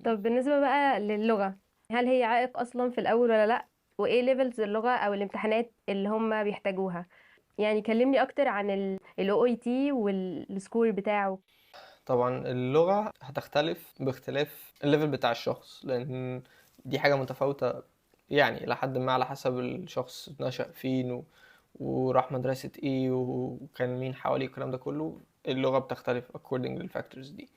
طب بالنسبة بقى للغة، هل هي عائق أصلا في الأول ولا لأ؟ وإيه ليفلز اللغة أو الامتحانات اللي هم بيحتاجوها؟ يعني كلمني أكتر عن ال OET والسكور بتاعه. طبعا اللغة هتختلف باختلاف الليفل بتاع الشخص، لأن دي حاجة متفاوتة يعني لحد ما على حسب الشخص نشأ فين وراح مدرسة ايه وكان مين حواليه الكلام ده كله. اللغة بتختلف according للفاكتورز دي.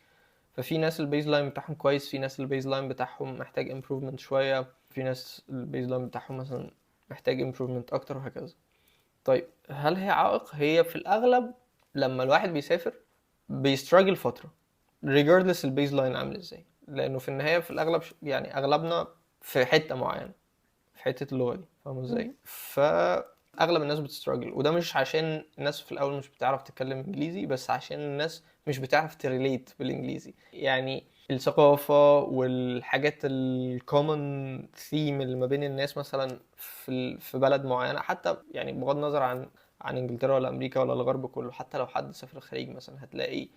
ففي ناس البيز لاين بتاعهم كويس، في ناس البيز لاين بتاعهم محتاج improvement شوية، في ناس البيز لاين بتاعهم مثلا محتاج improvement أكتر وهكذا. طيب هل هي عائق؟ هي في الأغلب لما الواحد بيسافر بيستراجل فترة regardless البيز لاين عامل ازاي، لأنه في النهاية في الأغلب يعني أغلبنا في حتة معينة في حتة اللغة دي، فاهم ازاي؟ مم. فأغلب الناس بتستراجل، وده مش عشان الناس في الأول مش بتعرف تتكلم إنجليزي، بس عشان الناس مش بتعرف تريليت بالإنجليزي. يعني الثقافة والحاجات الكومن ثيم اللي ما بين الناس مثلا في بلد معينة، حتى يعني بغض النظر عن انجلترا ولا امريكا ولا الغرب كله، حتى لو حد سافر الخليج مثلا هتلاقي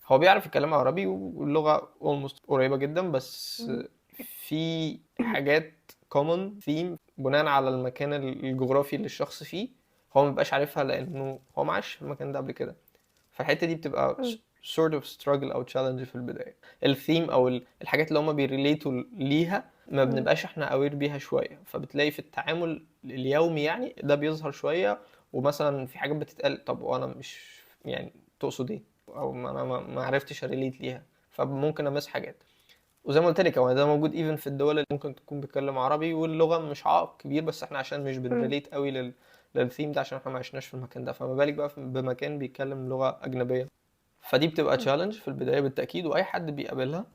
هو بيعرف يتكلم عربي واللغة almost قريبة جدا، بس مم. في حاجات common theme بناء على المكان الجغرافي اللي الشخص فيه هو مبيبقاش عارفها لأنه هو معاش في المكان ده قبل كده. فالحتة دي بتبقى مم. sort of struggle أو challenge في البداية. الثيم أو الحاجات اللي هما بيريليتوا ليها ما مم. بنبقاش احنا aware بيها شوية، فبتلاقي في التعامل اليومي يعني ده بيظهر شوية. ومثلا في حاجات بتتقال طب وانا مش يعني تقصد ايه، او انا ما عرفتش اريليت ليها، فممكن امس حاجات. وزي ما قلت لك هو ده موجود ايفن في الدول اللي ممكن تكون بتتكلم عربي واللغه مش عائق كبير، بس احنا عشان مش مم. بنريليت قوي للثيم ده عشان احنا ما عشناش في المكان ده، فما بالك بقى بمكان بيتكلم لغه اجنبيه. فدي بتبقى مم. تشالنج في البدايه بالتاكيد، واي حد بيقابلها.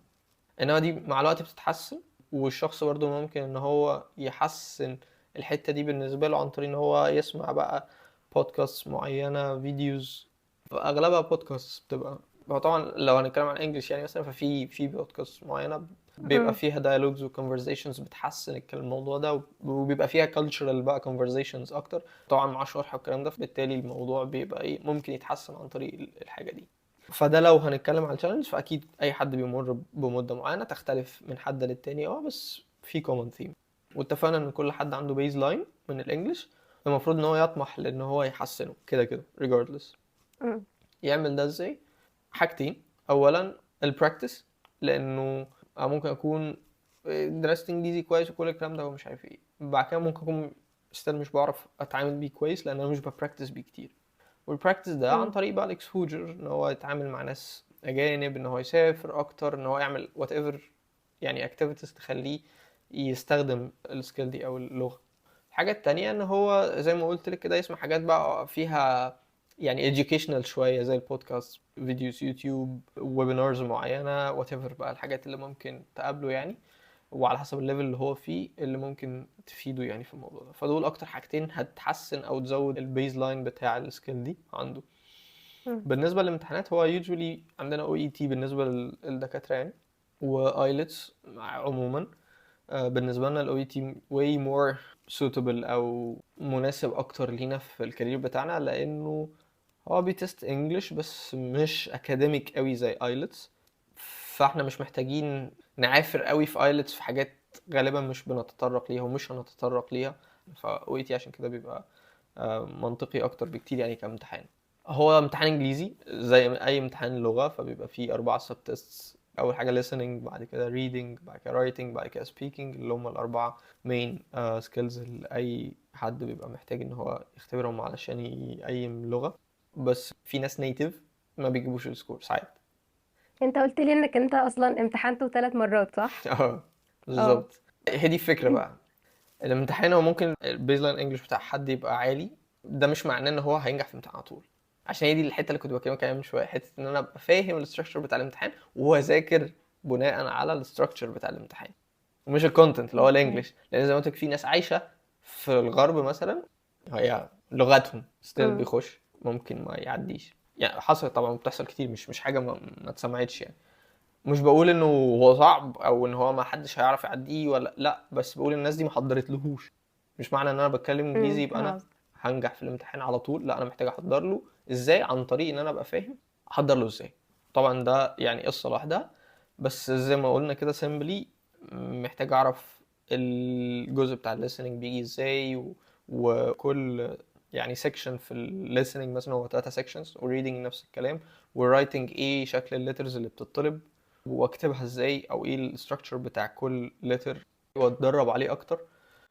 انما دي مع الوقت بتتحسن، والشخص برضو ممكن ان هو يحسن الحته دي بالنسبه له عن طريق ان هو يسمع بقى بودكاست معينه، فيديوز. فاغلبها بودكاست بتبقى. هو طبعا لو هنتكلم عن انجلش يعني مثلا ففي بودكاست معينه بيبقى مم. فيها dialogues و conversations بتحسن الموضوع ده، وبيبقى فيها cultural بقى conversations اكتر طبعا مع شرح والكلام ده، فبالتالي الموضوع بيبقى ايه ممكن يتحسن عن طريق الحاجه دي. فده لو هنتكلم على التشالنج فاكيد اي حد بيمر بمده معينه تختلف من حد للتاني، بس في كومن ثيم. واتفقنا ان كل حد عنده بيز لاين من الانجليش المفروض ان هو يطمح لان هو يحسنه كده كده regardless. مم. يعمل ده ازاي؟ حاجتين. اولا البراكتس، لانه ممكن اكون درست انجليزي كويس وكل الكلام ده ومش عارف ايه، بعد كده ممكن اكون ستيل مش بعرف اتعامل بيه كويس لان انا مش ببراكتس بيه كتير. والبراكتس ده عن مم. طريق بقى الاكسبوجر، ان هو يتعامل مع ناس اجانب، ان هو يسافر اكتر، ان هو يعمل وات ايفر يعني اكتيفيتيز تخليه يستخدم السكيل دي او اللغه. الحاجه التانية ان هو زي ما قلت لك كده يسمع حاجات بقى فيها يعني educational شويه زي البودكاست، فيديوز يوتيوب، ويبينارز معينه، وات ايفر بقى الحاجات اللي ممكن تقابله يعني، وعلى حسب الليفل اللي هو فيه اللي ممكن تفيده يعني في الموضوع ده. فدول اكتر حاجتين هتحسن او تزود البيز لاين بتاع السكيل دي عنده. مم. بالنسبه للامتحانات هو usually عندنا او اي تي بالنسبه للدكاتره يعني، وايلتس عموما. بالنسبه لنا الاو اي تي way more suitable او مناسب اكتر لينا في الكارير بتاعنا، لانه هو بيتست انجلش بس مش اكاديميك قوي زي ايلتس. فاحنا مش محتاجين نعافر قوي في ايلتس في حاجات غالبا مش بنتطرق ليها ومش هنتطرق ليها. فا او اي تي عشان كده بيبقى منطقي اكتر بكتير يعني كامتحان. هو امتحان انجليزي زي اي امتحان لغة، فبيبقى فيه 4 سب تيستس. اول حاجة listening، بعد كده reading، بعد كده writing، بعد كده speaking، اللي هم الاربعة main skills اللي اي حد بيبقى محتاج ان هو يختبرهم علشان يقيم لغة. بس في ناس نيتيف ما بيجيبوش السكور ساعات. انت قلت لي انك انت اصلا امتحنته 3 مرات، صح؟ اه اه. بالظبط. هي دي الفكرة بقى. الامتحان هو ممكن البيز لاين انجلش بتاع حد يبقى عالي، ده مش معناه ان هو هينجح في الامتحان على طول. عشان هي دي الحته اللي كنت بكلمك عليها من شويه، حته ان انا ابقى فاهم الاستراكشر بتاع الامتحان واذاكر بناء على الاستراكشر بتاع الامتحان، ومش الكونتنت اللي هو اوكي. الانجليش، لان زي ما قلت لك في ناس عايشه في الغرب مثلا هي لغتهم ستيل مم. بيخش ممكن ما يعديش. يعني حصلت طبعا بتحصل كتير، مش حاجه ما اتسمعتش يعني. مش بقول انه هو صعب او ان هو ما حدش هيعرف يعديه ولا لا، بس بقول الناس دي ما حضرتلهوش. مش معنى ان انا بتكلم انجليزي يبقى فاهمة انا قصدك. هنجح في الامتحان على طول، لا انا محتاج احضر له ازاي عن طريق ان انا ابقى فاهم احضر له ازاي. طبعا ده يعني قصه لوحدها. بس زي ما قلنا كده سيمبلي محتاج اعرف الجزء بتاع الليسننج بيجي ازاي وكل يعني سيكشن في الليسننج مثلا هو 3 سيكشنز، والريدنج نفس الكلام، والرايتنج ايه شكل الليترز اللي بتطلب واكتبها ازاي، او ايه الاستراكشر بتاع كل لتر، واتدرب عليه اكتر.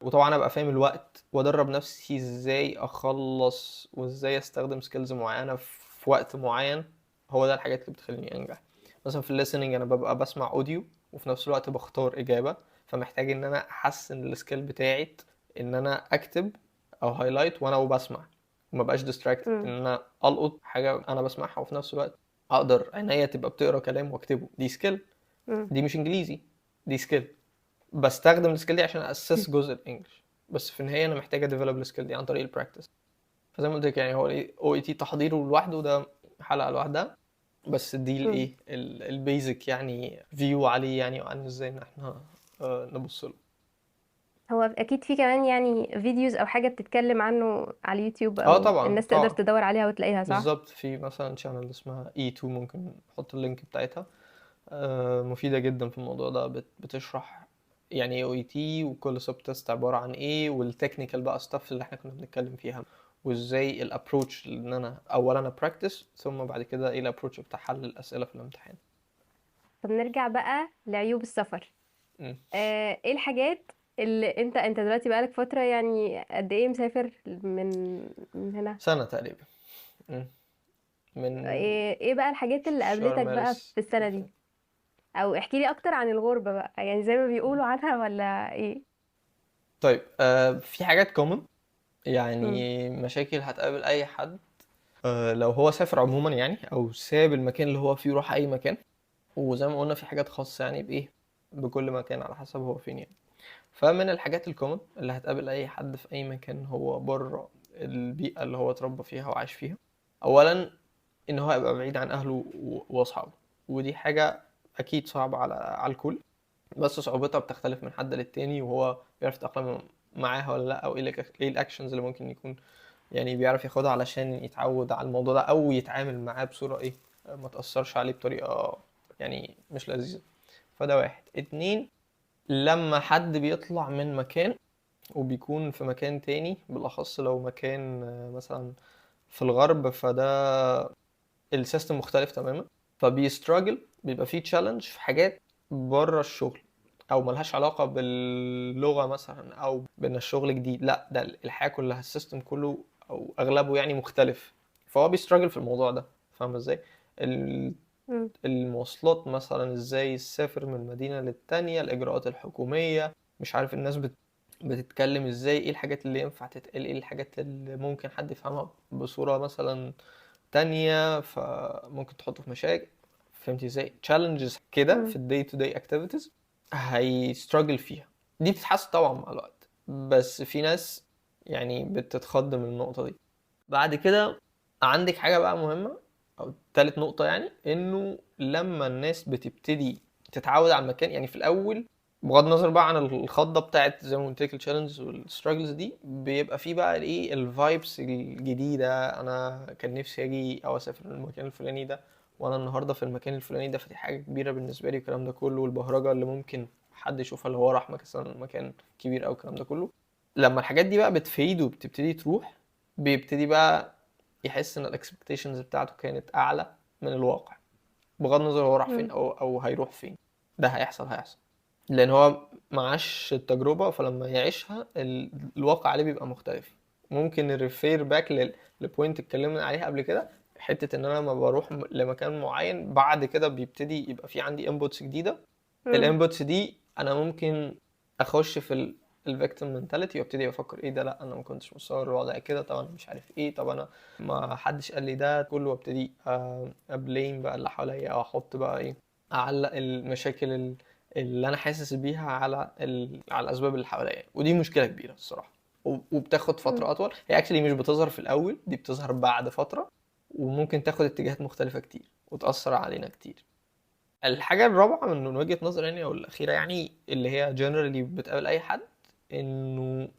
وطبعا ابقى فاهم الوقت وادرب نفسي ازاي اخلص وازاي استخدم سكيلز معينه في وقت معين. هو ده الحاجات اللي بتخليني انجح. مثلا في الليسننج انا ببقى بسمع اوديو وفي نفس الوقت بختار اجابه، فمحتاج ان انا احسن السكيل بتاعت ان انا اكتب او هايلايت وانا بسمع، وما بقاش ديستراكتد، ان مم. انا القط حاجه انا بسمعها وفي نفس الوقت اقدر عينيا تبقى بتقرا كلام واكتبه. دي سكيل، مم. دي مش انجليزي، دي سكيل. بستخدم السكيل دي عشان اسس جزء الانجليش، بس في النهايه انا محتاج اديفلوب السكيل دي عن طريق البراكتس. فزي ما قلت لك يعني هو الاو اي تي تحضيره لوحده ده حلقه لوحدها، بس دي مم. الايه البيزك يعني فيو عليه يعني، وعن ازاي ان احنا نبص له. هو اكيد في كمان يعني فيديوز او حاجه بتتكلم عنه على اليوتيوب اه او طبعا الناس تقدر طبعا. تدور عليها وتلاقيها، صح؟ بالظبط، في مثلا شانل اسمها E2 ممكن نحط اللينك بتاعتها، مفيدة جدا في الموضوع ده، بتشرح يعني ايه او اي تي، وكل سب تيست عبارة عن ايه، والتكنيكال بقى ستاف اللي احنا كنا بنتكلم فيها، وازاي الابروتش ان انا اولا انا براكتس، ثم بعد كده ايه الابروتش بتاع حل الاسئلة في الامتحان. طب نرجع بقى لعيوب السفر. مم. ايه الحاجات اللي انت دلوقتي بقالك فتره، يعني قد ايه مسافر من هنا؟ سنة تقريبا. مم. من ايه بقى الحاجات اللي شهر قابلتك بقى مارس في السنه اللي دي؟ فات. او احكي لي اكتر عن الغربه بقى، يعني زي ما بيقولوا عنها ولا ايه؟ طيب في حاجات كومن، مم. يعني مشاكل هتقابل اي حد لو هو سافر عموما يعني، او ساب المكان اللي هو فيه وراح اي مكان. وزي ما قلنا في حاجات خاصة يعني بايه، بكل مكان على حسب هو فين يعني. فمن الحاجات الكومن اللي هتقابل اي حد في اي مكان هو بره البيئة اللي هو اتربى فيها وعاش فيها، اولا ان هو يبقى بعيد عن اهله واصحابه. ودي حاجة اكيد صعبة على الكل، بس صعوبتها بتختلف من حد للتاني، وهو بيعرف يتأقلم معاها ولا لا، او ايه الاكشنز اللي ممكن يكون يعني بيعرف ياخدها علشان يتعود على الموضوع ده، او يتعامل معاه بصورة ايه ما تأثرش عليه بطريقة يعني مش لذيذة. فده واحد. اتنين، لما حد بيطلع من مكان وبيكون في مكان تاني، بالأخص لو مكان مثلا في الغرب، فده السيستم مختلف تماما، فبيستراجل، بيبقى فيه تشالنج في حاجات بره الشغل، او ملهاش علاقة باللغة مثلا، او بان الشغل جديد، لا ده الحياة كلها السيستم كله او اغلبه يعني مختلف. فهو بيستراجل في الموضوع ده. فاهم ازاي؟ ال- مم. المواصلات مثلا، ازاي تسافر من مدينة للتانية، الاجراءات الحكومية، مش عارف الناس بتتكلم ازاي، ايه الحاجات اللي ينفع تتقال، ايه الحاجات اللي ممكن حد يفهمها بصورة مثلا تانية فممكن تحطه في مشاكل. فهمتي ازاي؟ challenges كده في مم. الداي تو داي activities هيستراجل فيها. دي بتتحسن طبعا مع الوقت، بس في ناس يعني بتتخض من النقطة دي. بعد كده عندك حاجة بقى مهمة، أو تالت نقطة يعني، إنه لما الناس بتبتدي تتعود على المكان يعني في الأول، بغض النظر بقى عن الخضة بتاعت زي ما قلت لك التشالنجز والستراجلز دي، بيبقى في بقى الايه الفايبس الجديدة. أنا كان نفسي أجي أو أسافر المكان الفلاني ده، وأنا النهاردة في المكان الفلاني ده، فدي حاجة كبيرة بالنسبة لي، والكلام ده كله، والبهرجة اللي ممكن حد يشوفها اللي هو راح مثلا مكان كبير أو الكلام ده كله. لما الحاجات دي بقى بتفيد وبتبتدي تروح، بيبتدي بقى يحس ان الاكسبكتيشنز بتاعته كانت اعلى من الواقع، بغض النظر هو راح فين مم. او هيروح فين. ده هيحصل لان هو معاش التجربة، فلما يعيشها الواقع عليه بيبقى مختلف. ممكن نريفير باك لبوينت اتكلمنا عليها قبل كده، حتة ان انا لما بروح لمكان معين بعد كده بيبتدي يبقى في عندي انبوتس جديدة. مم. الانبوتس دي انا ممكن اخش في الفيكتيم منتاليتي وابتدي افكر ايه ده، لا انا ما كنتش مصور الوضع كده، طب انا مش عارف ايه، طب انا ما حدش قال لي ده كله، وابتدي ابليم بقى اللي حواليا، او احط بقى ايه، اعلق المشاكل اللي انا حاسس بيها على الاسباب اللي حواليا. ودي مشكله كبيره الصراحه، وبتاخد فتره مم. اطول. هي اكشلي مش بتظهر في الاول، دي بتظهر بعد فتره، وممكن تاخد اتجاهات مختلفه كتير وتاثر علينا كتير. الحاجة الرابعة من وجهة نظري يعني، أو الأخيرة يعني، اللي هي generally بتقابل أي حد، إنه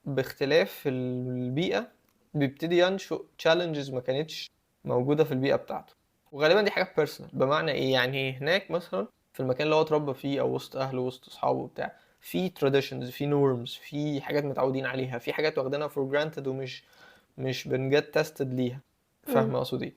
باختلاف البيئة بيبتدي ينشئ challenges ما كانتش موجودة في البيئة بتاعته. وغالبا دي حاجة personal. بمعنى إيه؟ يعني هناك مثلا في المكان اللي هو اتربى فيه او وسط اهله وسط اصحابه بتاع، في traditions، في norms، في حاجات متعودين عليها، في حاجات واخدينها for granted ومش مش بنجت tested ليها. مم. فاهم اقصد ايه؟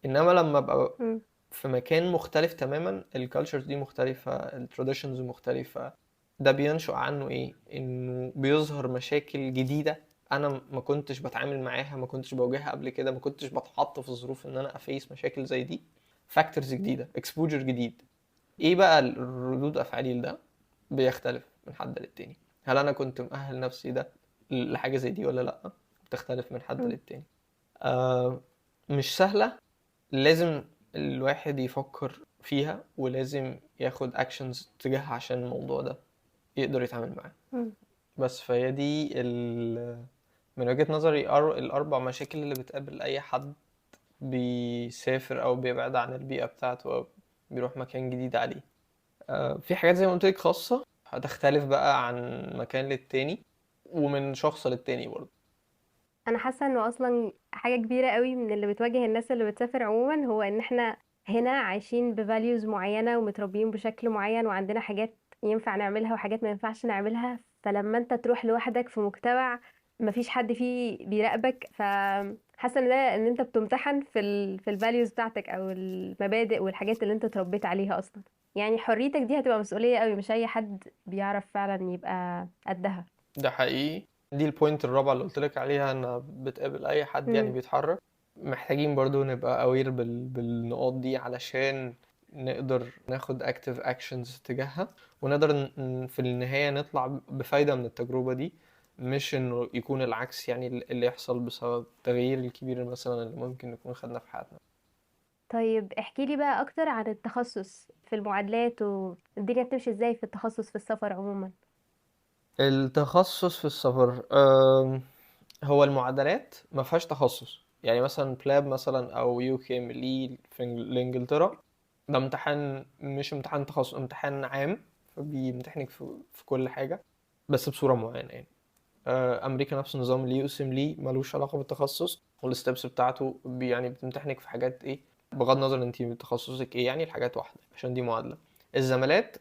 انما لما ابقى مم. في مكان مختلف تماما، الكالتشرز دي مختلفة، التراديشنز مختلفة، ده بينشأ عنه ايه؟ انه بيظهر مشاكل جديدة انا ما كنتش بتعامل معاها، ما كنتش بواجهها قبل كده، ما كنتش بتحط في ظروف ان انا افيس مشاكل زي دي. فاكتورز جديدة، اكسبوجر جديد. ايه بقى الردود افعالي لده؟ بيختلف من حد للتاني. هل انا كنت مؤهل نفسي ده لحاجة زي دي ولا لا؟ بتختلف من حد مم. للتاني. آه مش سهلة، لازم الواحد يفكر فيها ولازم ياخد اكشنز تجاهها عشان الموضوع ده يقدر يتعامل معاه. مم. بس فهي دي من وجهة نظري الأربع مشاكل اللي بتقابل أي حد بيسافر أو بيبعد عن البيئة بتاعته أو بيروح مكان جديد عليه. في حاجات زي ما قلت لك خاصة هتختلف بقى عن مكان للتاني ومن شخص للتاني برضه. انا حاسه انه اصلا حاجه كبيره قوي من اللي بتواجه الناس اللي بتسافر عموما، هو ان احنا هنا عايشين بفاليوز معينه ومتربيين بشكل معين، وعندنا حاجات ينفع نعملها وحاجات ما ينفعش نعملها. فلما انت تروح لوحدك في مجتمع مفيش حد فيه بيراقبك، فحاسه ان ده ان انت بتمتحن في الفاليوز بتاعتك او المبادئ والحاجات اللي انت اتربيت عليها اصلا. يعني حريتك دي هتبقى مسؤوليه قوي، مش اي حد بيعرف فعلا يبقى قدها. ده حقيقي. دي البوينت الرابعة اللي قلت لك عليها، انها بتقابل اي حد يعني امم. بيتحرك. محتاجين برضو نبقى aware بالنقاط دي علشان نقدر ناخد active actions تجاهها، ونقدر في النهاية نطلع بفايدة من التجربة دي، مش انه يكون العكس يعني اللي يحصل بسبب التغيير الكبير مثلا اللي ممكن نكون خدناه في حياتنا. طيب احكي لي بقى اكتر عن التخصص في المعادلات، والدنيا بتمشي ازاي في التخصص في السفر عموما. التخصص في السفر، هو المعادلات ما فيهاش تخصص. يعني مثلا بلاب مثلا او يو كيم لي في انجلترا، ده امتحان مش امتحان تخصص، امتحان عام، فبيمتحنك في كل حاجة بس بصورة معينة يعني. امريكا نفس النظام، اليو اس ام لي ملوش علاقة بالتخصص، والستبس بتاعته يعني بتمتحنك في حاجات ايه بغض النظر انت تخصصك ايه، يعني الحاجات واحدة عشان دي معادلة. الزمالات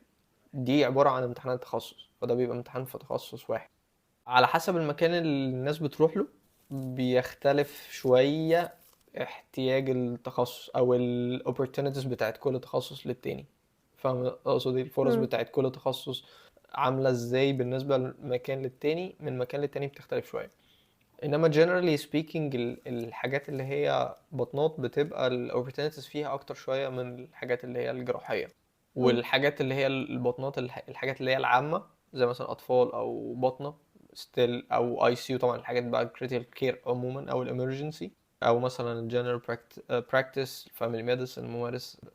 دي عبارة عن امتحانات تخصص، فده بيبقى امتحان في تخصص واحد. على حسب المكان اللي الناس بتروح له بيختلف شوية احتياج التخصص او ال opportunities بتاعت كل تخصص للتاني. فاهم اقصد ايه؟ الفرص امم. بتاعت كل تخصص عاملة ازاي بالنسبة لمكان للتاني، من مكان للتاني بتختلف شوية. انما generally speaking الحاجات اللي هي بطنات بتبقى ال opportunities فيها اكتر شوية من الحاجات اللي هي الجراحية. امم. والحاجات اللي هي البطنات الحاجات اللي هي العامة زي مثلا اطفال او بطنة ستيل او اي سي يو، طبعا الحاجات بقى critical care عموما او الامرجنسي، او مثلا general practice family medicine،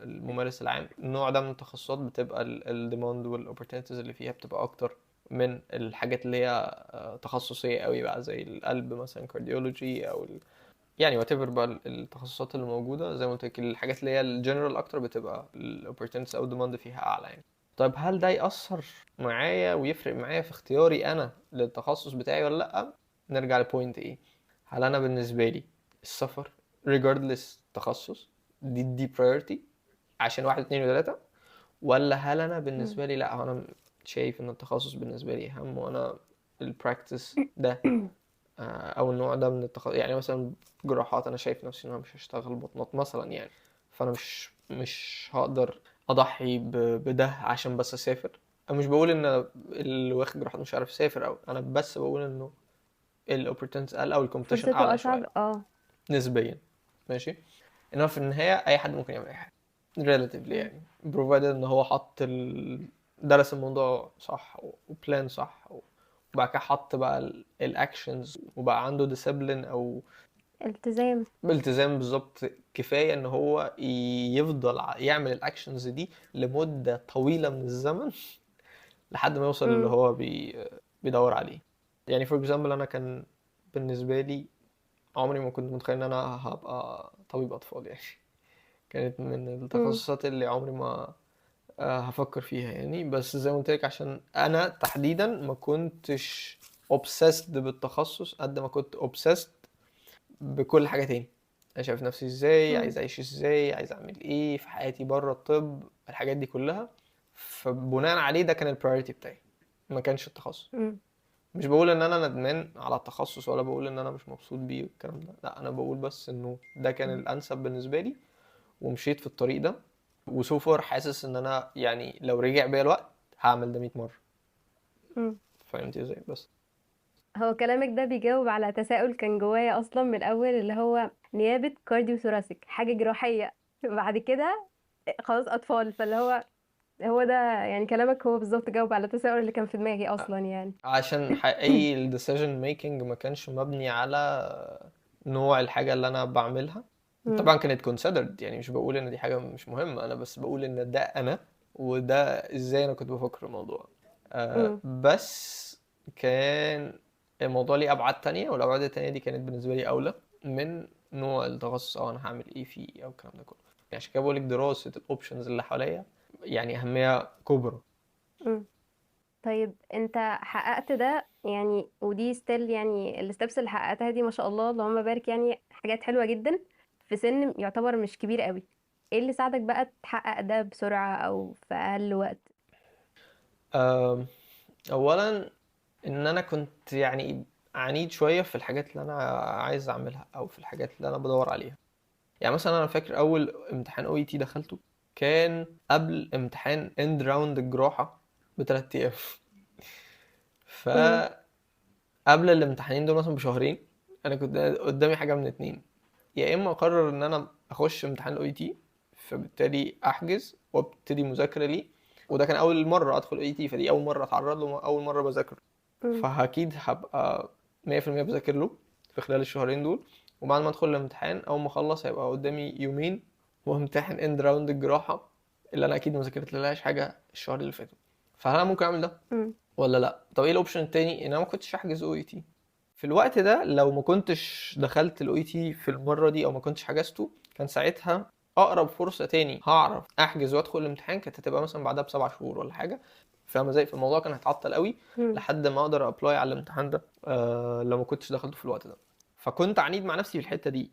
الممارس العام. النوع ده من التخصصات بتبقى الديماند والاوبورتونيتيز اللي فيها بتبقى اكتر من الحاجات اللي هي تخصصية قوي بقى زي القلب مثلا كارديولوجي او يعني وات ايفر بقى التخصصات اللي موجودة. زي ما قلت لك الحاجات اللي هي الجنرال اكتر بتبقى الاوبورتونيتيز او الديماند فيها اعلى يعني. طيب هل ده يأثر معايا ويفرق معايا في اختياري انا للتخصص بتاعي ولا لا؟ نرجع لبوينت ايه. هل انا بالنسبة لي السفر regardless تخصص دي priority عشان واحد اتنين وتلاتة، ولا هل انا بالنسبة لي لا، انا شايف ان التخصص بالنسبة لي اهم، وانا البراكتس ده او النوع ده من التخصص يعني مثلا جراحات انا شايف نفسي ان انا مش هشتغل بطنات مثلا يعني، فانا مش هقدر اضحي بده عشان بس اسافر. انا مش بقول ان اللي واخد جراحات مش عارف يسافر، او انا بس بقول انه الاوبورتونيتيز اقل او الكومبيتيشن فرصته اعلى اصعب، شويه اه. نسبيا. ماشي. انما في النهايه اي حد ممكن يعمل اي حاجه relatively مم. يعني provided ان هو حط درس الموضوع صح وبلان صح، وبعد كده حط بقى الاكشنز وبقى عنده ديسيبلين او التزام. بالتزام بالظبط كفايه ان هو يفضل يعمل الاكشنز دي لمده طويله من الزمن لحد ما يوصل اللي امم. هو بيدور عليه. يعني فور اكزامبل انا كان بالنسبه لي عمري ما كنت متخيل ان انا هبقى طبيب اطفال يعني. كانت من امم. التخصصات اللي عمري ما هفكر فيها يعني. بس زي ما قلت لك عشان انا تحديدا ما كنتش obsessed بالتخصص قد ما كنت obsessed بكل حاجة تاني. انا شايف نفسي ازاي، امم. عايز اعيش ازاي، عايز اعمل ايه في حياتي بره الطب، الحاجات دي كلها فبناء عليه ده كان البرايورتي بتاعي، ما كانش التخصص. مم. مش بقول ان انا ندمان على التخصص ولا بقول ان انا مش مبسوط بيه والكلام ده، لا انا بقول بس انه ده كان الانسب بالنسبه لي ومشيت في الطريق ده. وسو فار حاسس ان انا يعني لو رجع بيا الوقت هعمل ده 100 مره. مم. فهمتي ازاي؟ بس هو كلامك ده بيجاوب على تساؤل كان جوايا اصلا من الاول، اللي هو نيابة كارديو ثوراسيك حاجة جراحية بعد كده خلاص اطفال، فاللي هو ده يعني كلامك هو بالظبط جاوب على التساؤل اللي كان في دماغي اصلا يعني. عشان حقيقي الديسيجن ميكنج ما كانش مبني على نوع الحاجة اللي انا بعملها. مم. طبعا كانت considered، يعني مش بقول ان دي حاجة مش مهمة، انا بس بقول ان ده انا، وده ازاي انا كنت بفكر في الموضوع. مم. بس كان الموضوع ليه ابعاد تانية، والابعاد التانية دي كانت بالنسبة لي اولى من نوع التخصص او انا هعمل ايه فيه او الكلام ده كله. يعني عشان كده بقول لك دراسة الاوبشنز اللي حواليا يعني اهمية كبرى. مم. طيب انت حققت ده يعني، ودي ستيل يعني الستبس اللي حققتها دي ما شاء الله اللهم بارك، يعني حاجات حلوة جدا في سن يعتبر مش كبير قوي. ايه اللي ساعدك بقى تحقق ده بسرعة او في اقل وقت؟ أم، اولا ان انا كنت يعني عنيد شويه في الحاجات اللي انا عايز اعملها او في الحاجات اللي انا بدور عليها. يعني مثلا انا فاكر اول امتحان او اي تي دخلته كان قبل امتحان اند راوند الجراحه بثلاث ايام. مم. فقبل الامتحانين دول مثلا بشهرين انا كنت قدامي حاجه من اتنين: يا اما اقرر ان انا اخش امتحان الاو اي تي فبالتالي احجز وابتدي مذاكره ليه، وده كان اول مره ادخل اي تي، فدي اول مره اتعرض له، اول مره بذاكر، مم. فاكيد هبقى 100% بذاكر له في خلال الشهرين دول. وبعد ما ادخل الامتحان اول ما اخلص هيبقى قدامي يومين وامتحن اند راوند الجراحه اللي انا اكيد ما ذاكرت لهاش حاجه الشهر اللي فاتوا. فهل انا ممكن اعمل ده مم. ولا لا؟ طب ايه الاوبشن التاني؟ ان انا ما كنتش احجز او اي تي في الوقت ده. لو ما كنتش دخلت الاو اي تي في المره دي او ما كنتش حجزته، كان ساعتها اقرب فرصه تاني هعرف احجز وادخل الامتحان كانت هتبقى مثلا بعدها ب7 شهور ولا حاجه. فاهمه ازاي؟ في الموضوع كان هيتعطل قوي مم. لحد ما اقدر ابلاي على الامتحان ده لو ما كنتش دخلته في الوقت ده. فكنت عنيد مع نفسي في الحته دي.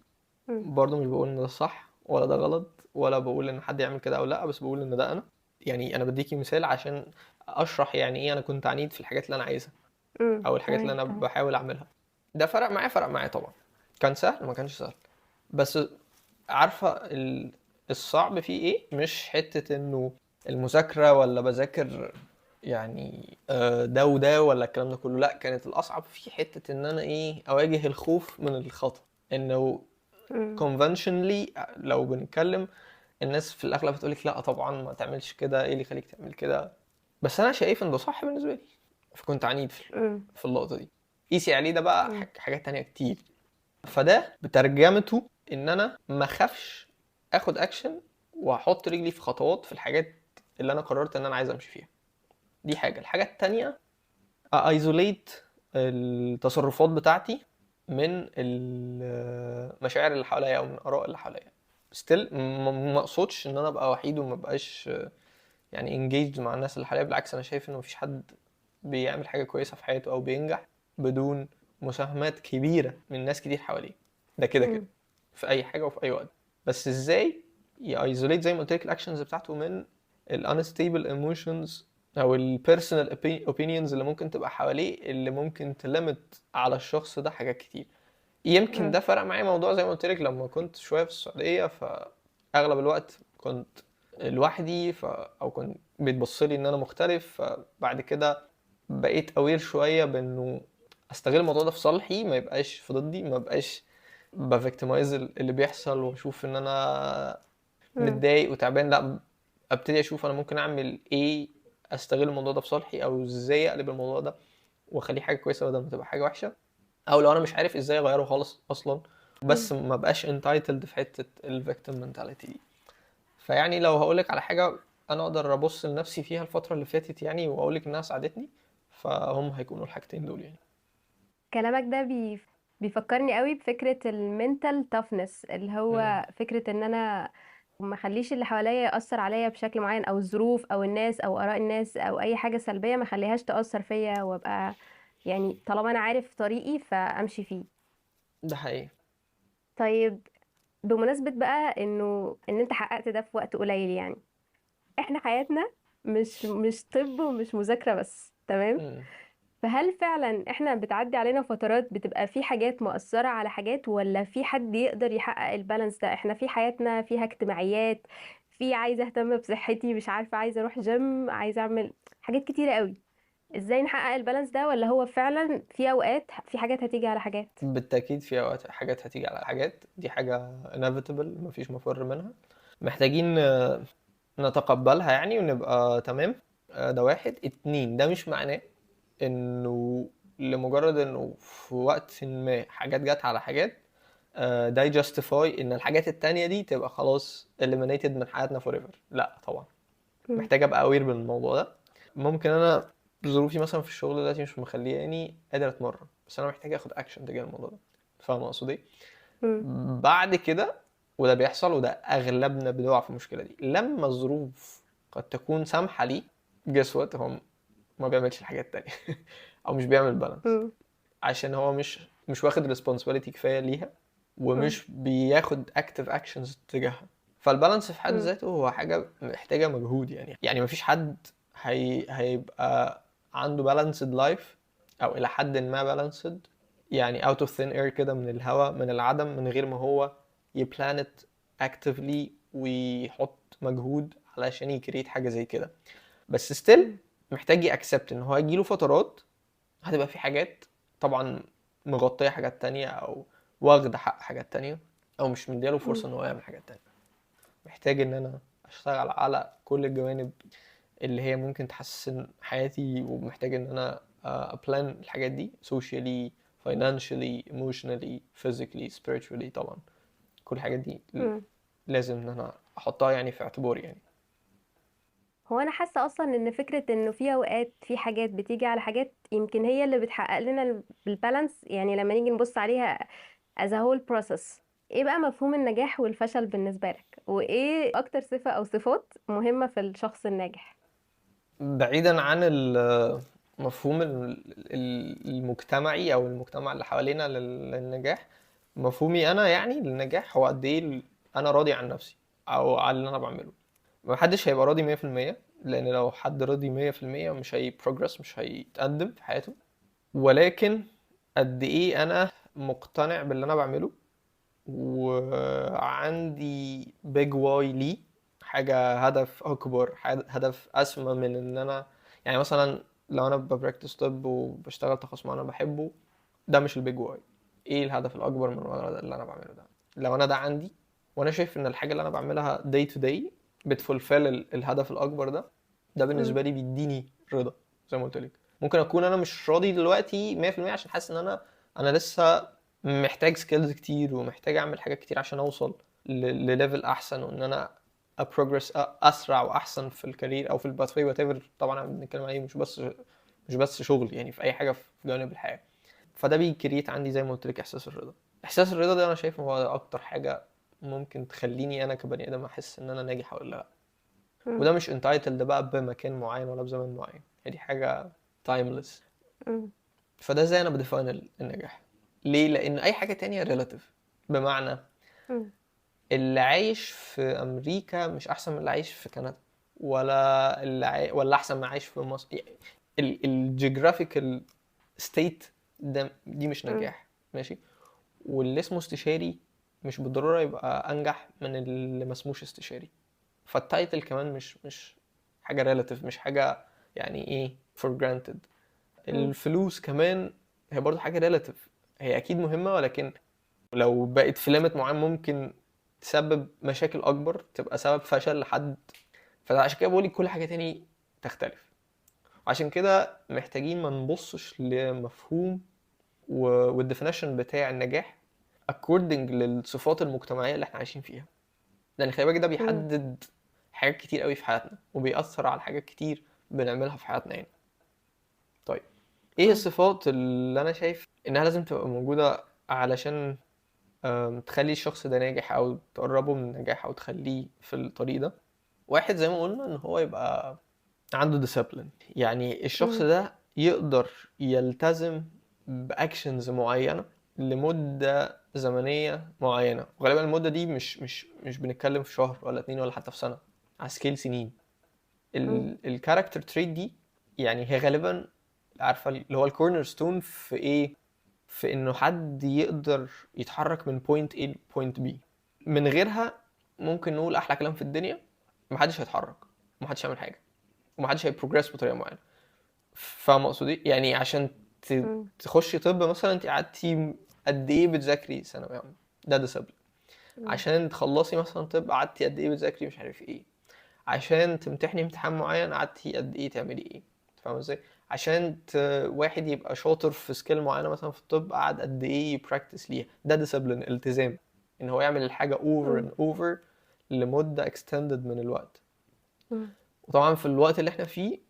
مم. برضه مش بقول ان ده صح ولا ده غلط ولا بقول ان حد يعمل كده او لا، بس بقول ان ده انا. يعني انا بديكي مثال عشان اشرح يعني ايه انا كنت عنيد في الحاجات اللي انا عايزها مم. او الحاجات اللي تمام انا تمام. بحاول اعملها. ده فرق معايا طبعا. كان سهل؟ ما كانش سهل. بس عارفه الصعب فيه ايه؟ مش حته انه المذاكره ولا بذاكر يعني ده وده ولا الكلام ده كله، لا كانت الاصعب في حته ان انا ايه اواجه الخوف من الخطأ. انه مم. conventionally لو بنتكلم الناس في الاغلب هتقولك لا طبعا ما تعملش كده، ايه اللي يخليك تعمل كده؟ بس انا شايف ان ده صح بالنسبه لي، فكنت عنيد مم. في اللقطه دي. قيسي عليه ده بقى مم. حاجات تانية كتير. فده بترجمته ان انا ما اخافش اخد اكشن واحط رجلي في خطوات في الحاجات اللي انا قررت ان انا عايز امشي فيها. دي حاجه. الحاجه التانية ايزوليت التصرفات بتاعتي من المشاعر اللي حواليا او من الاراء اللي حواليا. ستيل ما اقصدش ان انا ابقى وحيد وما بقاش يعني انجيجد مع الناس اللي حواليا. بالعكس انا شايف انه مفيش حد بيعمل حاجه كويسه في حياته او بينجح بدون مساهمات كبيره من ناس كتير حواليه. ده كده كده مم. في اي حاجه وفي اي وقت. بس ازاي يايزوليت زي ما قلت لك الاكشنز بتاعته من الانستيبل ايموشنز او البيرسونال اوبينيونز اللي ممكن تبقى حواليه، اللي ممكن تلمت على الشخص ده حاجات كتير. يمكن مم. ده فرق معايا موضوع زي ما قلت لك لما كنت شويه في السعوديه، فاغلب الوقت كنت لوحدي او كنت بيتبص لي ان انا مختلف. فبعد كده بقيت اوير شويه بانه استغل الموضوع ده في صالحي، ما يبقاش في ضدي، ما بقاش بفيكتمايز اللي بيحصل واشوف ان انا مم. متضايق وتعبان. لا، ابتدي اشوف انا ممكن اعمل ايه استغل الموضوع ده في صالحي، او ازاي اقلب الموضوع ده واخليه حاجه كويسه بدل ما تبقى حاجه وحشه. او لو انا مش عارف ازاي اغيره خالص اصلا، مم. بس ما بقاش انتايتلد في حته الفيكتيم منتاليتي دي. فيعني لو هقولك على حاجه انا اقدر ابص لنفسي فيها الفتره اللي فاتت يعني واقولك انها ساعدتني، فهم هيكونوا الحاجتين دول يعني. كلامك ده بيفكرني قوي بفكرة المنتال toughness، اللي مم. هو فكرة ان انا ما اخليش اللي حواليا يأثر عليا بشكل معين، او الظروف او الناس او اراء الناس او اي حاجة سلبية ما اخليهاش تأثر فيا، وابقى يعني طالما انا عارف طريقي فامشي فيه. ده حقيقي. طيب بمناسبة بقى ان انت حققت ده في وقت قليل يعني، احنا حياتنا مش طب ومش مذاكرة بس، تمام. مم. فهل فعلا احنا بتعدي علينا فترات بتبقى في حاجات مؤثرة على حاجات، ولا في حد يقدر يحقق البالانس ده؟ احنا في حياتنا فيها اجتماعيات، في عايزة اهتم بصحتي، مش عارفة عايزة اروح جيم، عايزة اعمل حاجات كتيرة قوي. ازاي نحقق البالانس ده؟ ولا هو فعلا في اوقات في حاجات هتيجي على حاجات؟ بالتأكيد في أوقات حاجات هتيجي على حاجات، دي حاجة inevitable مفيش مفر منها، محتاجين نتقبلها يعني ونبقى تمام. ده واحد. اتنين، ده مش معناه انه لمجرد انه في وقت ما حاجات جت على حاجات ده يجاستيفاي ان الحاجات التانية دي تبقى خلاص eliminated من حياتنا forever. لا طبعا، مم. محتاج ابقى aware بالموضوع ده. ممكن انا ظروفي مثلا في الشغل دلوقتي مش مخلياني قادر اتمرن، بس انا محتاج اخد اكشن تجاه الموضوع ده. فاهم اقصد ايه؟ مم. بعد كده، وده بيحصل وده اغلبنا بنقع في المشكله دي، لما الظروف قد تكون سامحه ليه، جس وات هو ما بيعملش الحاجات التانية او مش بيعمل بالانس، مم. عشان هو مش واخد responsibility كفايه ليها، مم. ومش بياخد active actions تجاهها. فالبالانس في حد مم. ذاته هو حاجه محتاجه مجهود يعني مفيش حد هيبقى عنده balanced life او الى حد ما balanced، يعني out of thin air كده، من الهوا، من العدم، من غير ما هو يبلانت actively ويحط مجهود علشان يكريت حاجه زي كده. بس still مم. محتاج يأكسبت ان هو هيجيله فترات هتبقى في حاجات طبعا مغطية حاجات تانية او واخدة حق حاجات تانية، او مش مدياله مم. فرصة ان هو يعمل حاجات تانية. محتاج ان انا اشتغل على كل الجوانب اللي هي ممكن تحسن حياتي، ومحتاج ان انا ابلان الحاجات دي socially financially emotionally physically spiritually طبعا. كل الحاجات دي مم. لازم ان انا احطها يعني في اعتباري يعني. هو انا حاسه اصلا ان فكره انه في اوقات في حاجات بتيجي على حاجات، يمكن هي اللي بتحقق لنا البالانس. يعني لما نيجي نبص عليها as a whole process، ايه بقى مفهوم النجاح والفشل بالنسبه لك؟ وايه اكتر صفه او صفات مهمه في الشخص الناجح؟ بعيدا عن المفهوم المجتمعي او المجتمع اللي حوالينا للنجاح، مفهومي انا يعني للنجاح هو قد ايه انا راضي عن نفسي او على اللي انا بعمله. ما حدش هيبقى راضي 100%، لان لو حد راضي 100% مش هي progress، مش هيتقدم في حياته. ولكن قد ايه انا مقتنع باللي انا بعمله، وعندي big why ليه، حاجة هدف أكبر، هدف أسمى من إن أنا يعني مثلا لو أنا ببراكتس طب وبشتغل تخصص معين أنا بحبه، ده مش البيج واي. إيه الهدف الأكبر من ورا اللي أنا بعمله ده؟ لو أنا ده عندي، وأنا شايف إن الحاجة اللي أنا بعملها day to day بتفulfill الهدف الأكبر ده، ده مم. بالنسبة لي بيديني رضا. زي ما قلت لك، ممكن أكون أنا مش راضي دلوقتي 100% عشان حاسس إن أنا لسه محتاج سكيلز كتير، ومحتاج اعمل حاجات كتير عشان اوصل لليفل احسن، وان انا ابروجرس اسرع واحسن في الكارير او في الباثوي وات ايفر. طبعا احنا بنتكلم عليه مش بس شغل، يعني في اي حاجه في جوانب الحياه. فده بيكريت عندي زي ما قلت لك احساس الرضا. احساس الرضا ده انا شايف هو اكتر حاجه ممكن تخليني انا كبني ادم احس ان انا ناجح ولا لا. مم. وده مش انتايتل ده بقى بمكان معين ولا بزمن معين، هي دي حاجه تايمليس. مم. فده ازاي انا بديفاين النجاح؟ ليه؟ لان اي حاجه تانية ريلاتيف. بمعنى مم. اللي عايش في امريكا مش احسن من اللي عايش في كندا، ولا ولا احسن من اللي عايش في مصر. الجيوغرافيكال ستيت دي مش مم. نجاح، ماشي. واللي اسمه استشاري مش بالضرورة يبقى انجح من اللي ما اسموش استشاري. فالتايتل كمان مش حاجة ريلاتيف، مش حاجة يعني ايه for granted. مم. الفلوس كمان هي برضو حاجة ريلاتيف، هي اكيد مهمة، ولكن لو بقت في ليميت معين ممكن تسبب مشاكل اكبر، تبقى سبب فشل لحد. فعشان كده بقولك كل حاجه تاني تختلف. عشان كده محتاجين ما نبصش لمفهوم والديفينيشن بتاع النجاح according للصفات المجتمعيه اللي احنا عايشين فيها، لان خلي بالك ده مم. بيحدد حاجات كتير قوي في حياتنا، وبيأثر على حاجات كتير بنعملها في حياتنا يعني. طيب، ايه مم. الصفات اللي انا شايف انها لازم تبقى موجوده علشان تخلي الشخص ده ناجح او تقربه من النجاح او تخليه في الطريق ده؟ واحد زي ما قلنا ان هو يبقى عنده ديسيبلين، يعني الشخص مم. ده يقدر يلتزم باكشنز معينه لمده زمنيه معينه، وغالبا المده دي مش بنتكلم في شهر ولا اتنين ولا حتى في سنه، على سكيل سنين. الكاركتر تريت دي يعني هي غالبا عارفه اللي هو الكورنر ستون في ايه، في انه حد يقدر يتحرك من بوينت A لبوينت B. من غيرها ممكن نقول احلى كلام في الدنيا، محدش هيتحرك ومحدش هيعمل حاجه ومحدش هيبروجريس بطريقه معينه. فاهم اقصد ايه؟ يعني عشان تخشي طب مثلا انت قعدتي قد ايه بتذاكري ثانوي عام، ده ديسبلين. عشان تخلصي مثلا طب قعدتي قد ايه بتذاكري مش عارف ايه. عشان تمتحني امتحان معين قعدتي قد ايه تعملي ايه. فاهم ازاي؟ عشان واحد يبقى شاطر في سكيل معينه مثلا في الطب قعد قد ايه يبراكتس ليها. ده ديسبلين، التزام، ان هو يعمل الحاجه اوفر اند اوفر لمده اكستندد من الوقت. وطبعا في الوقت اللي احنا فيه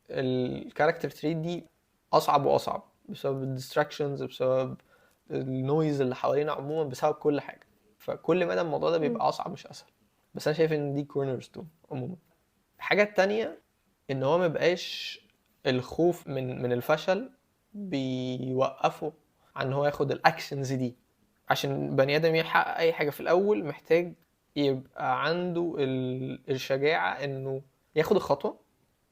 الكاركتر تريت دي اصعب واصعب بسبب الديستراكشنز، بسبب النويز اللي حوالينا عموما، بسبب كل حاجه. فكل مدى الموضوع ده بيبقى اصعب مش اسهل. بس انا شايف ان دي كورنر ستون عموما. الحاجه التانية ان هو مبقاش الخوف من الفشل بيوقفه عن ان هو ياخد الاكشنز دي. عشان بني ادم يحقق اي حاجه في الاول محتاج يبقى عنده الشجاعه انه ياخد الخطوه.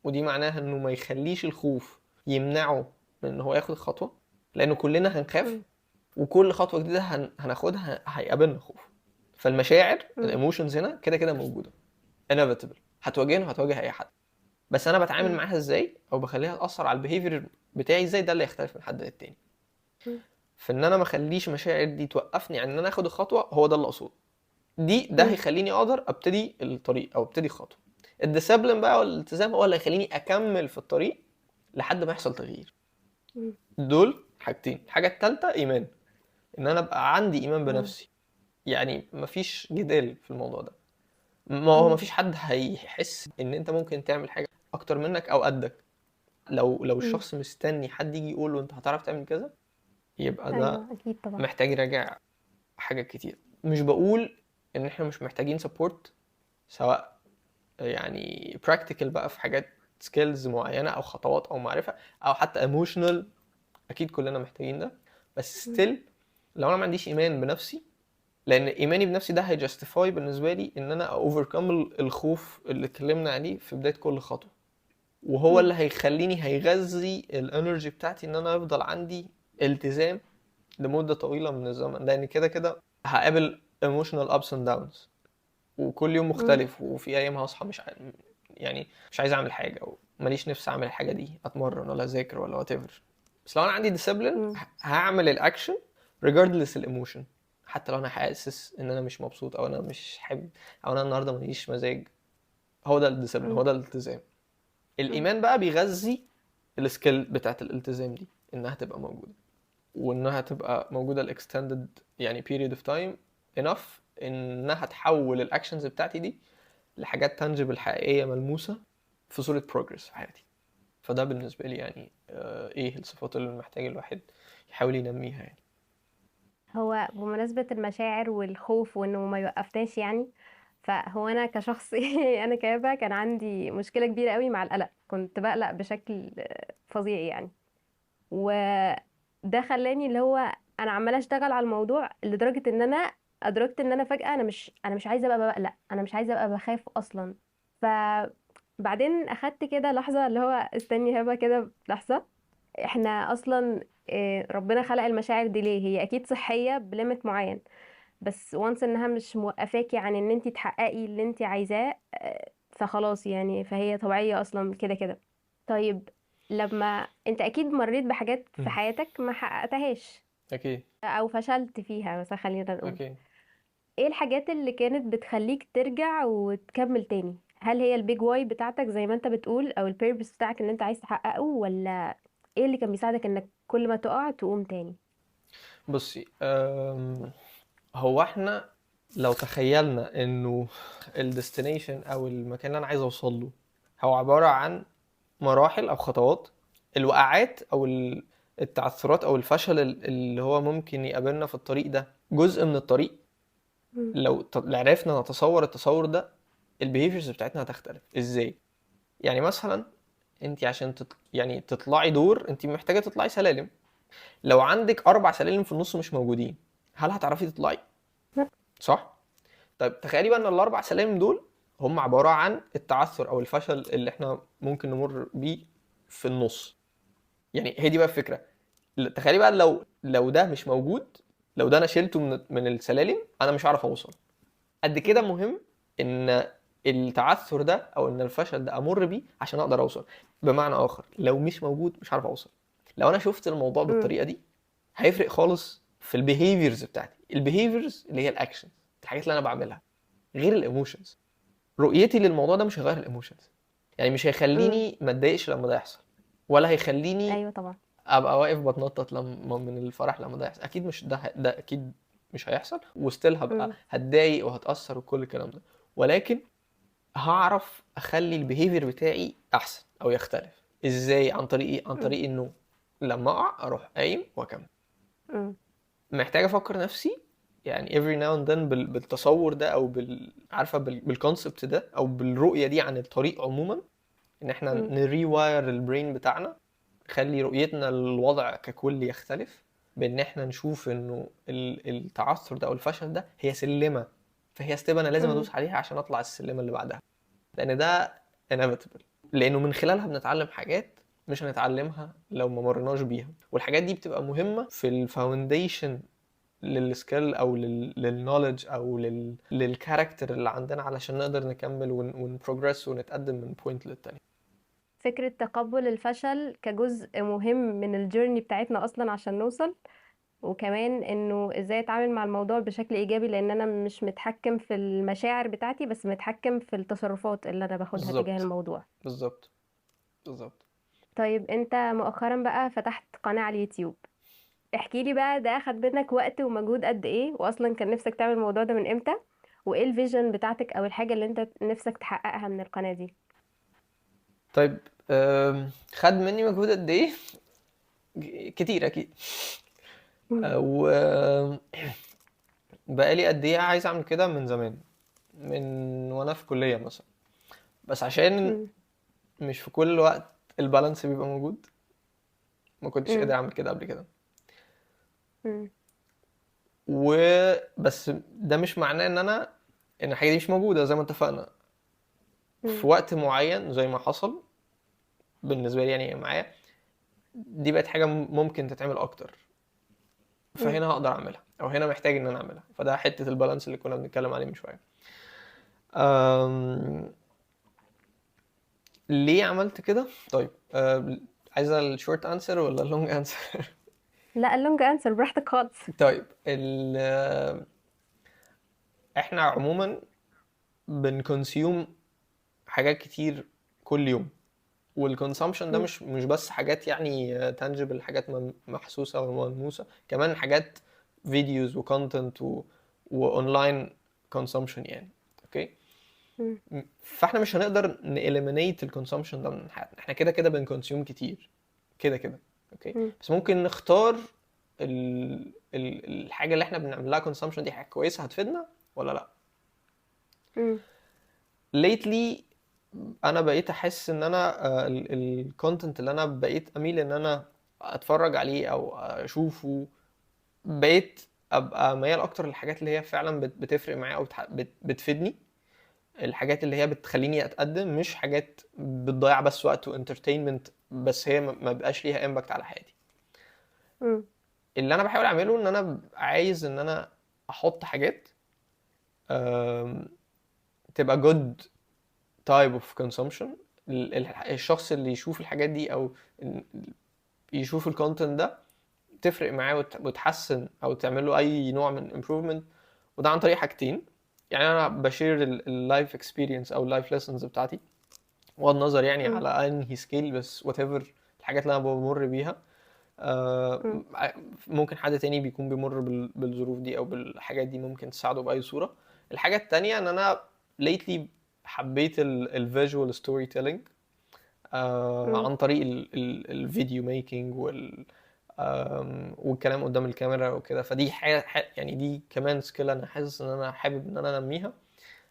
ودي معناها انه ما يخليش الخوف يمنعه من ان هو ياخد الخطوه، لانه كلنا هنخاف وكل خطوه جديده هناخدها هيقابلنا خوف. فالمشاعر الايموشنز هنا كده كده موجوده inevitable، هتواجهنا وهتواجه اي حد. بس انا بتعامل معاها ازاي او بخليها تاثر على البيهيفير بتاعي ازاي، ده اللي يختلف من حد للتاني. فان انا ما اخليش المشاعر دي توقفني عن ان انا اخد الخطوه، هو ده اللي اقصده. ده هيخليني اقدر ابتدي الطريق او ابتدي خطوه. الديسيبلين بقى والالتزام هو اللي هيخليني اكمل في الطريق لحد ما يحصل تغيير. دول حاجتين. الحاجه الثالثه ايمان، ان انا ابقى عندي ايمان بنفسي. يعني مفيش جدال في الموضوع ده. ما هو مفيش حد هيحس ان انت ممكن تعمل حاجه اكتر منك او قدك. لو الشخص مستني حد يجي يقول له انت هتعرف تعمل كذا، يبقى ده ايوه اكيد طبعا. محتاج يراجع حاجات كتير. مش بقول ان احنا مش محتاجين سبورت، سواء يعني practical بقى في حاجات سكيلز معينة او خطوات او معرفة، او حتى emotional، اكيد كلنا محتاجين ده. بس still لو انا ما عنديش ايمان بنفسي، لان ايماني بنفسي ده هيجستيفاي بالنسبة لي ان انا اوفركم الخوف اللي اتكلمنا عليه في بداية كل خطوة. وهو اللي هيخليني هيغذي الانرجي بتاعتي ان انا افضل عندي التزام لمدة طويلة من الزمن. لان كده كده هقابل emotional ups and downs، وكل يوم مختلف. وفي ايام هصحى يعني مش عايز اعمل حاجه او ماليش نفسي اعمل الحاجه دي، اتمرن ولا اذاكر ولا وات ايفر. بس لو انا عندي ديسيبلين هعمل الاكشن ريجاردلس الايموشن. حتى لو انا حاسس ان انا مش مبسوط او انا مش حابب او انا النهارده ماليش مزاج، هو ده الديسيبلين، هو ده الالتزام. الايمان بقى بيغذي السكيل بتاعت الالتزام دي، انها تبقى موجوده، وانها تبقى موجوده الاكستندد يعني period of time enough انها تحول الاكشنز بتاعتي دي لحاجات تانجبل حقيقيه ملموسه في صوره بروجرس في حياتي. فده بالنسبه لي يعني ايه الصفات اللي محتاج الواحد يحاول ينميها يعني. هو بمناسبة المشاعر والخوف وانه ما يوقفناش يعني، فهو انا كشخص انا كابة كان عندي مشكلة كبيرة قوي مع القلق. كنت بقلق بشكل فظيع يعني. وده خلاني اللي هو انا عمالة اشتغل على الموضوع لدرجة ان انا ادركت ان انا فجأة انا مش عايزة ابقى بقلق، انا مش عايزة ابقى بخاف اصلا. فبعدين اخدت كده لحظة اللي هو استني هبة كده لحظة. احنا اصلا ربنا خلق المشاعر دي ليه؟ هي اكيد صحية بليمت معين، بس وانس انها مش موقفاكي عن ان انت تحققي اللي انت عايزاه فخلاص يعني، فهي طبيعية اصلا كده كده. طيب لما انت اكيد مريت بحاجات في حياتك ما حققتهاش اكيد او فشلت فيها مثلا، خلينا نقول، اكيد. ايه الحاجات اللي كانت بتخليك ترجع وتكمل تاني؟ هل هي البيج واي بتاعتك زي ما انت بتقول او البيربس بتاعك اللي انت عايز تحققه، ولا ايه اللي كان بيساعدك انك كل ما تقع تقوم تاني؟ بصي هو احنا لو تخيلنا انه الديستنيشن او المكان اللي انا عايز اوصل له هو عباره عن مراحل او خطوات، الوقعات او التعثرات او الفشل اللي هو ممكن يقابلنا في الطريق ده جزء من الطريق. لو عرفنا نتصور التصور ده، البيهيفيرز بتاعتنا هتختلف. ازاي؟ يعني مثلا انت عشان يعني تطلعي دور انت محتاجه تطلعي سلالم. لو عندك 4 سلالم في النص مش موجودين، هل هتعرفي تطلعي؟ صح؟ طيب تخيلي بقى ان ال4 سلالم دول هم عبارة عن التعثر او الفشل اللي احنا ممكن نمر بيه في النص. يعني هي دي بقى الفكرة. تخيلي بقى لو ده مش موجود، لو ده انا شلته من السلالم، انا مش هعرف اوصل. قد كده مم. مهم ان التعثر ده او ان الفشل ده امر بيه عشان اقدر اوصل. بمعنى اخر، لو مش موجود مش هعرف اوصل. لو انا شفت الموضوع مم. بالطريقه دي، هيفرق خالص في البيهيفيرز بتاعتي. البيهيفيرز اللي هي الاكشن، الحاجات اللي انا بعملها، غير الايموشنز. رؤيتي للموضوع ده مش هيغير الايموشنز. يعني مش مم. هيخليني ما اتضايقش لما ده يحصل، ولا هيخليني ايوه طبعا. ابقى واقف بتنطط لما من الفرح لما ده يحصل. اكيد مش ده اكيد مش هيحصل، وستيل هبقى مم. هتضايق وهتاثر وكل الكلام ده. ولكن هعرف اخلي البيهيفير بتاعي احسن او يختلف. ازاي؟ عن طريق ايه؟ عن مم. طريق انه لما اقع اروح قايم واكمل. مم. محتاج افكر نفسي يعني every now and then بالتصور ده او عارفه بالكونسبت ده او بالرؤيه دي عن الطريق عموما، ان احنا مم. نريواير البرين بتاعنا، نخلي رؤيتنا للوضع ككل يختلف، بان احنا نشوف انه التعثر ده او الفشل ده هي سلمه، فهي ستيب انا لازم مم. ادوس عليها عشان اطلع السلمه اللي بعدها. لان ده inevitable، لانه من خلالها بنتعلم حاجات مش هنتعلمها لو ما مرناش بيها. والحاجات دي بتبقى مهمه في الفاونديشن للسكيل او للنولج او للكاركتر اللي عندنا، علشان نقدر نكمل ونبروجرس ونتقدم من بوينت للتاني. فكرة تقبل الفشل كجزء مهم من الجيرني بتاعتنا اصلا عشان نوصل، وكمان انه ازاي اتعامل مع الموضوع بشكل ايجابي، لان انا مش متحكم في المشاعر بتاعتي بس متحكم في التصرفات اللي انا باخدها تجاه بالظبط، الموضوع. بالظبط، بالظبط. طيب انت مؤخرا بقى فتحت قناة على اليوتيوب، احكي لي بقى ده اخد منك وقت ومجهود قد ايه، واصلا كان نفسك تعمل الموضوع ده من امتى، وايه الفيجن بتاعتك او الحاجة اللي انت نفسك تحققها من القناة دي؟ طيب، خد مني مجهود قد ايه؟ كتير اكيد. مم. و بقالي قد ايه عايز اعمل كده من زمان، من وانا في كلية مثلا. بس عشان مم. مش في كل وقت البالانس بيبقى موجود، ما كنتش قادر مم. اعمل كده قبل كده. مم. وبس ده مش معناه ان الحاجة دي مش موجودة. زي ما اتفقنا، مم. في وقت معين زي ما حصل بالنسبة لي يعني معايا، دي بقت حاجة ممكن تتعمل اكتر، مم. فهنا هقدر اعملها او هنا محتاج ان انا اعملها. فده حتة البالانس اللي كنا بنتكلم عليه من شوية. أم... ليه عملت كده؟ طيب، عايزة الشورت انسر ولا اللونج انسر؟ لا، اللونج انسر براحتك خالص. طيب، احنا عموما بنكونسيوم حاجات كتير كل يوم. والكونسومشن ده مم. مش بس حاجات يعني تانجبل، حاجات محسوسة وملموسة، كمان حاجات فيديوز وكونتنت واونلاين كونسومشن يعني. اوكي. مم. فاحنا مش هنقدر نإليمينيت الكونسومشن ده من حياتنا. احنا كده كده بنكونسيوم كتير، كده كده. اوكي. مم. بس ممكن نختار الحاجة اللي احنا بنعمل لها كونسومشن دي حاجة كويسة هتفيدنا ولا لا. مم. lately انا بقيت احس ان انا الكونتنت اللي انا بقيت اميل ان انا اتفرج عليه او اشوفه، بقيت ابقى ميال اكتر للحاجات اللي هي فعلا بتفرق معايا او بتفيدني. الحاجات اللي هي بتخليني اتقدم، مش حاجات بتضيع بس وقت وانترتينمنت بس هي ما بقاش ليها امباكت على حياتي. مم. اللي انا بحاول اعمله ان انا عايز ان انا احط حاجات آم، تبقى good type of consumption. الشخص اللي يشوف الحاجات دي او يشوف الكونتنت ده تفرق معاه وتحسن او تعمل له اي نوع من improvement. وده عن طريق حاجتين. يعني انا بشير اللايف اكسبيرينس او اللايف ليسنز بتاعتي، بغض النظر يعني مم. على انهي سكيل، بس whatever الحاجات اللي انا بمر بيها. مم. ممكن حد تاني بيكون بيمر بالظروف دي او بالحاجات دي، ممكن تساعده باي صورة. الحاجة التانية ان انا lately حبيت الفيجوال ستوري تيلينج مم. عن طريق الفيديو ميكينج والكلام قدام الكاميرا وكده. فدي حاجة يعني دي كمان سكيل انا حاسس ان انا حابب ان انا انميها،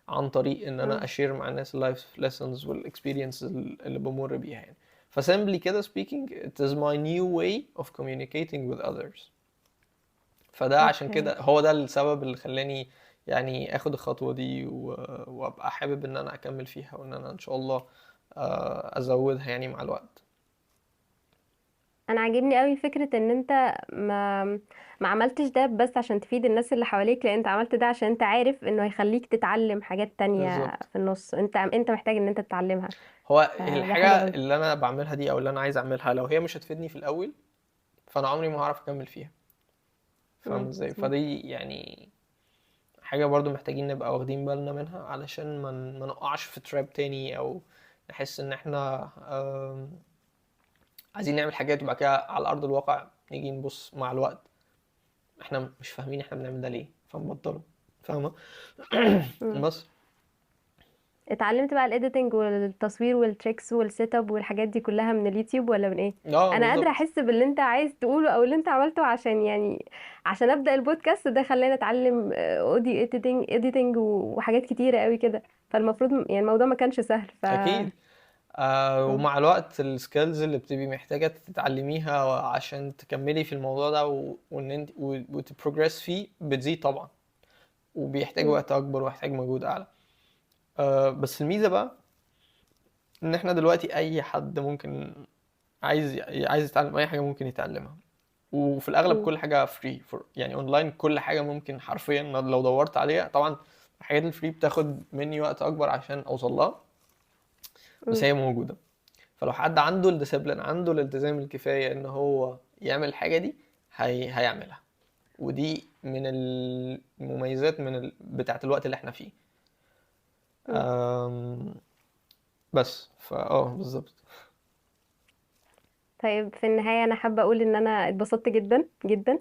عن طريق ان انا مم. اشير مع الناس اللايف lessons والاكسبيرينسز اللي بمر بيها يعني. فسيمبلي كده speaking, it is my new way of communicating with others. فده عشان اوكي. كده هو ده السبب اللي خلاني يعني اخد الخطوة دي وابقى حابب ان انا اكمل فيها، وان انا ان شاء الله ازودها يعني مع الوقت. انا عاجبني قوي فكرة ان انت ما ما عملتش ده بس عشان تفيد الناس اللي حواليك، لان انت عملت ده عشان انت عارف انه هيخليك تتعلم حاجات تانية بالظبط. في النص، انت محتاج ان انت تتعلمها. هو فده الحاجة حلو قوي. اللي انا بعملها دي او اللي انا عايز اعملها لو هي مش هتفيدني في الاول، فانا عمري ما هعرف اكمل فيها. فاهم ازاي؟ صح. فدي يعني حاجة برضو محتاجين نبقى واخدين بالنا منها، علشان ما نقعش في تراب تاني، او نحس ان احنا عايزين نعمل حاجات وبعد كده على ارض الواقع نيجي نبص مع الوقت احنا مش فاهمين احنا بنعمل ده ليه، فنبطله. فاهمة؟ مم. بس. اتعلمت بقى الايديتنج والتصوير والتريكس والسيت اب والحاجات دي كلها من اليوتيوب ولا من ايه؟ اه انا قادره بالظبط. احس باللي انت عايز تقوله او اللي انت عملته، عشان يعني عشان ابدا البودكاست ده خلاني اتعلم اوديو ايديتنج وحاجات كتيره قوي كده. فالمفروض يعني الموضوع ما كانش سهل اكيد. آه. ومع الوقت السكيلز اللي بتبقي محتاجة تتعلميها عشان تكملي في الموضوع ده وان انت وتبروجريس فيه بتزيد طبعا، وبيحتاج مم. وقت اكبر ويحتاج مجهود اعلى. بس الميزة بقى ان احنا دلوقتي اي حد ممكن عايز يتعلم اي حاجة ممكن يتعلمها، وفي الاغلب مم. كل حاجة فري يعني اونلاين، كل حاجة ممكن حرفيا لو دورت عليها. طبعا الحاجات الفري بتاخد مني وقت اكبر عشان اوصل لها، بس مم. هي موجودة. فلو حد عنده الديسيبلين، عنده الالتزام الكفاية ان هو يعمل الحاجة دي، هيعملها. ودي من المميزات بتاعت الوقت اللي احنا فيه. مم. أم... بس بالظبط. طيب في النهايه انا حابه اقول ان انا اتبسطت جدا جدا،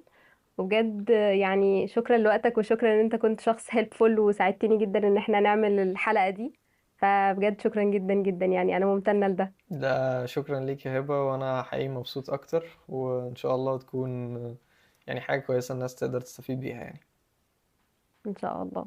وبجد يعني شكرا لوقتك، وشكرا ان انت كنت شخص هيلبفول وساعدتني جدا ان احنا نعمل الحلقة دي. فبجد شكرا جدا جدا، يعني انا ممتنة لده. ده شكرا ليك يا هبة، وانا حقيقي مبسوط اكتر، وان شاء الله تكون يعني حاجة كويسة الناس تقدر تستفيد بيها يعني. ان شاء الله.